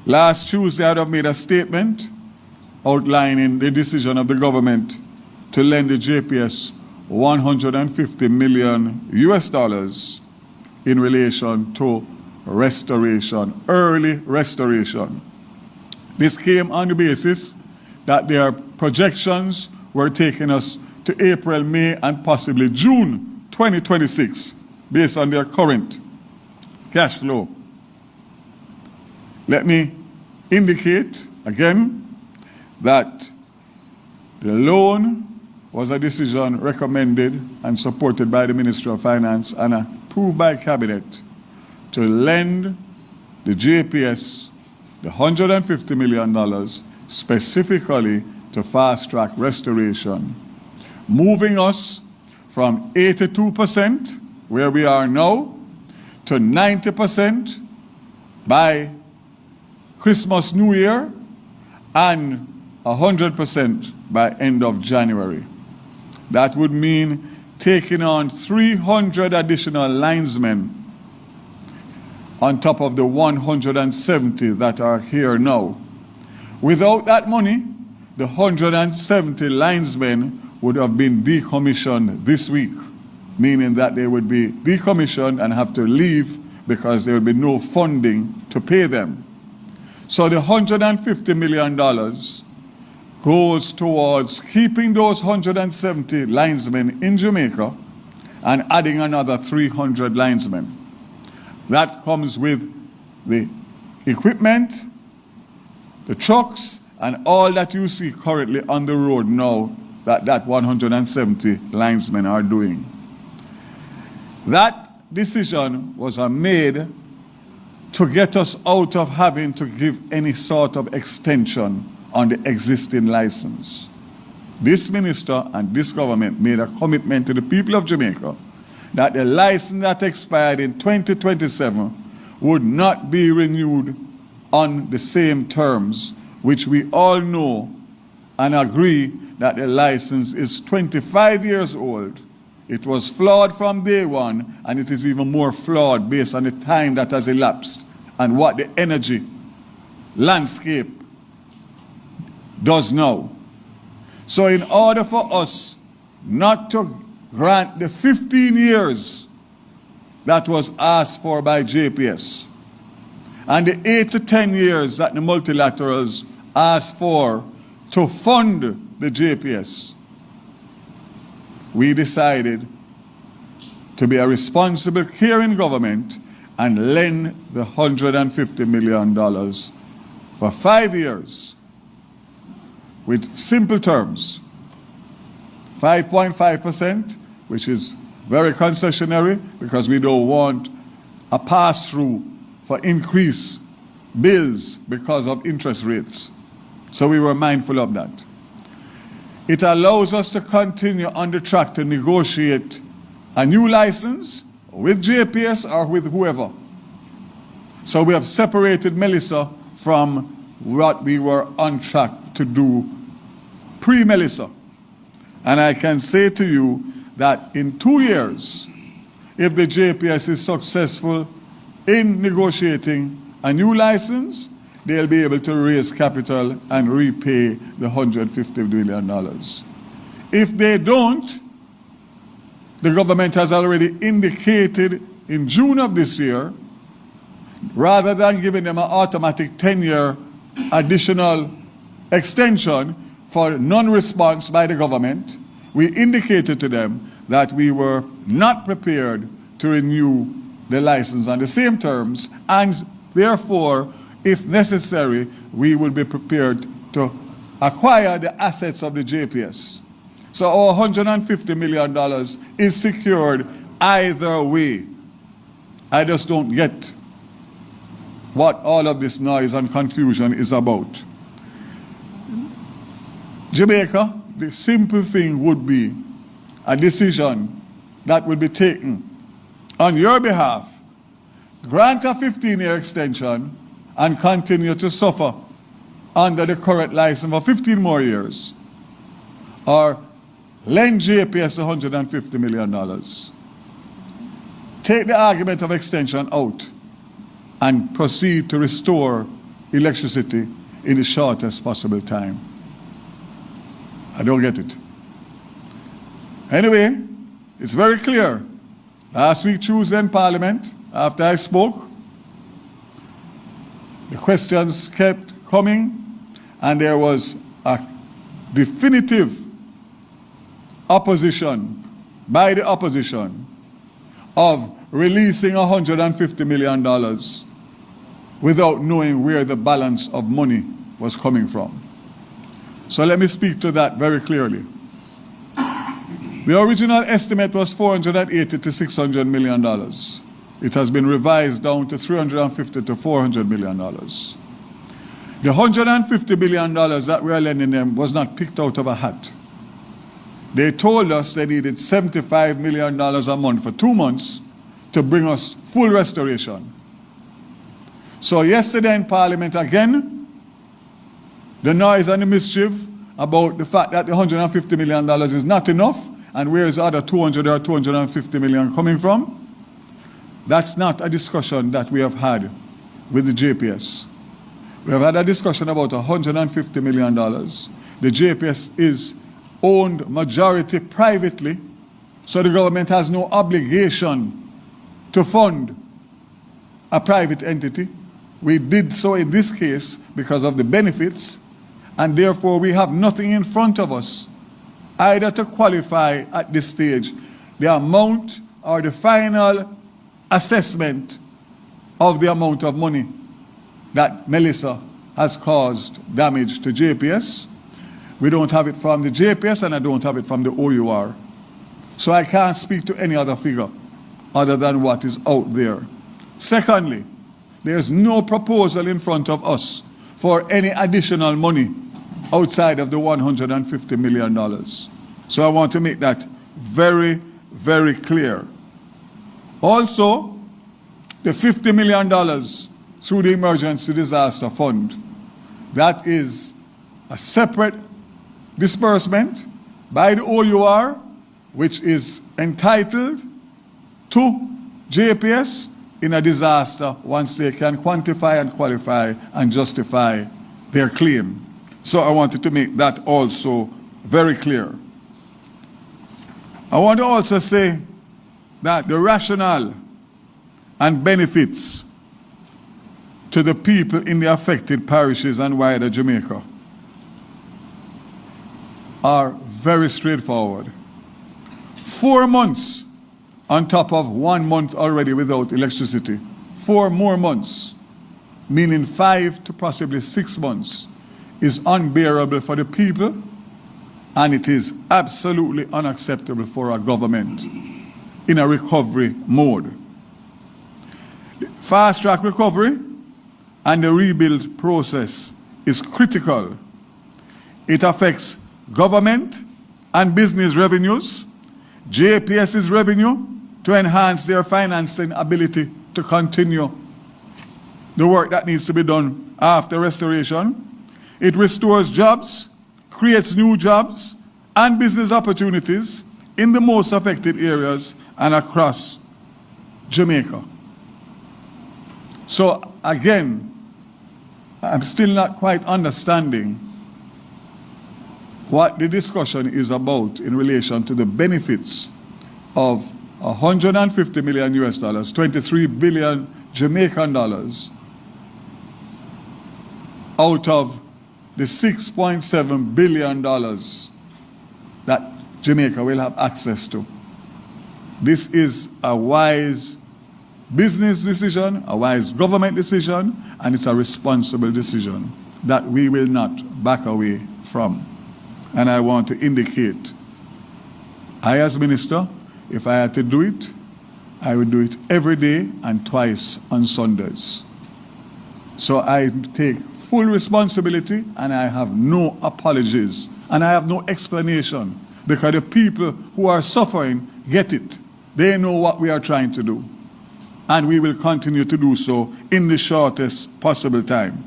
Last Tuesday, I have made a statement outlining the decision of the government to lend the JPS $150 million in relation to restoration, early restoration. This came on the basis that their projections were taking us to April, May, and possibly June 2026, based on their current cash flow. Let me indicate again that the loan was a decision recommended and supported by the Ministry of Finance and approved by Cabinet to lend the JPS the $150 million specifically to fast-track restoration, moving us from 82%, where we are now, to 90% by Christmas, New Year, and 100% by end of January. That would mean taking on 300 additional linesmen on top of the 170 that are here now. Without that money, the 170 linesmen would have been decommissioned this week, meaning that they would be decommissioned and have to leave because there would be no funding to pay them. So the $150 million goes towards keeping those 170 linesmen in Jamaica and adding another 300 linesmen. That comes with the equipment, the trucks, and all that you see currently on the road now that 170 linesmen are doing. That decision was made to get us out of having to give any sort of extension on the existing license. This minister and this government made a commitment to the people of Jamaica that the license that expired in 2027 would not be renewed on the same terms, which we all know and agree that the license is 25 years old. It was flawed from day one, and it is even more flawed based on the time that has elapsed and what the energy landscape does now. So in order for us not to grant the 15 years that was asked for by JPS and the 8 to 10 years that the multilaterals asked for to fund the JPS, we decided to be a responsible, caring government and lend the $150 million for 5 years with simple terms. 5.5%, which is very concessionary because we don't want a pass-through for increased bills because of interest rates. So we were mindful of that. It allows us to continue on the track to negotiate a new license with JPS or with whoever. So we have separated Melissa from what we were on track to do pre-Melissa. And I can say to you that in 2 years, if the JPS is successful in negotiating a new license, they'll be able to raise capital and repay the $150 million. If they don't, the government has already indicated in June of this year, rather than giving them an automatic 10-year additional extension for non-response by the government, we indicated to them that we were not prepared to renew the license on the same terms, and therefore, if necessary, we will be prepared to acquire the assets of the JPS. So our $150 million is secured either way. I just don't get what all of this noise and confusion is about. Jamaica, the simple thing would be a decision that would be taken on your behalf. Grant a 15-year extension and continue to suffer under the current license for 15 more years. Or lend JPS $150 million. Take the argument of extension out and proceed to restore electricity in the shortest possible time. I don't get it. Anyway, it's very clear. Last week, Tuesday in Parliament, after I spoke, the questions kept coming, and there was a definitive opposition by the opposition of releasing $150 million without knowing where the balance of money was coming from. So let me speak to that very clearly. The original estimate was $480 to $600 million. It has been revised down to $350 to $400 million. The $150 billion that we are lending them was not picked out of a hat. They told us they needed $75 million a month for 2 months to bring us full restoration. So yesterday in Parliament again, the noise and the mischief about the fact that the $150 million is not enough, and where is the other 200 or 250 million coming from? That's not a discussion that we have had with the JPS. We have had a discussion about $150 million. The JPS is owned majority privately, so the government has no obligation to fund a private entity. We did so in this case because of the benefits, and therefore we have nothing in front of us either to qualify at this stage the amount or the final assessment of the amount of money that Melissa has caused damage to JPS. We don't have it from the JPS, and I don't have it from the OUR. So I can't speak to any other figure other than what is out there. Secondly, there's no proposal in front of us for any additional money outside of the $150 million. So I want to make that very, very clear. Also, the $50 million through the Emergency Disaster Fund, that is a separate disbursement by the OUR, which is entitled to JPS in a disaster once they can quantify and qualify and justify their claim. So I wanted to make that also very clear. I want to also say that the rationale and benefits to the people in the affected parishes and wider Jamaica are very straightforward. 4 months on top of 1 month already without electricity. 4 more months, meaning 5 to possibly 6 months, is unbearable for the people, and it is absolutely unacceptable for our government in a recovery mode. Fast-track recovery and the rebuild process is critical. It affects government and business revenues, JPS's revenue, to enhance their financing ability to continue the work that needs to be done after restoration. It restores jobs, creates new jobs and business opportunities in the most affected areas and across Jamaica. So again, I'm still not quite understanding what the discussion is about in relation to the benefits of $150 million US dollars, 23 billion Jamaican dollars, out of the $6.7 billion that Jamaica will have access to. This is a wise business decision, a wise government decision, and it's a responsible decision that we will not back away from. And I want to indicate, I as minister, if I had to do it, I would do it every day and twice on Sundays. So I take full responsibility, and I have no apologies, and I have no explanation, because the people who are suffering get it. They know what we are trying to do, and we will continue to do so in the shortest possible time.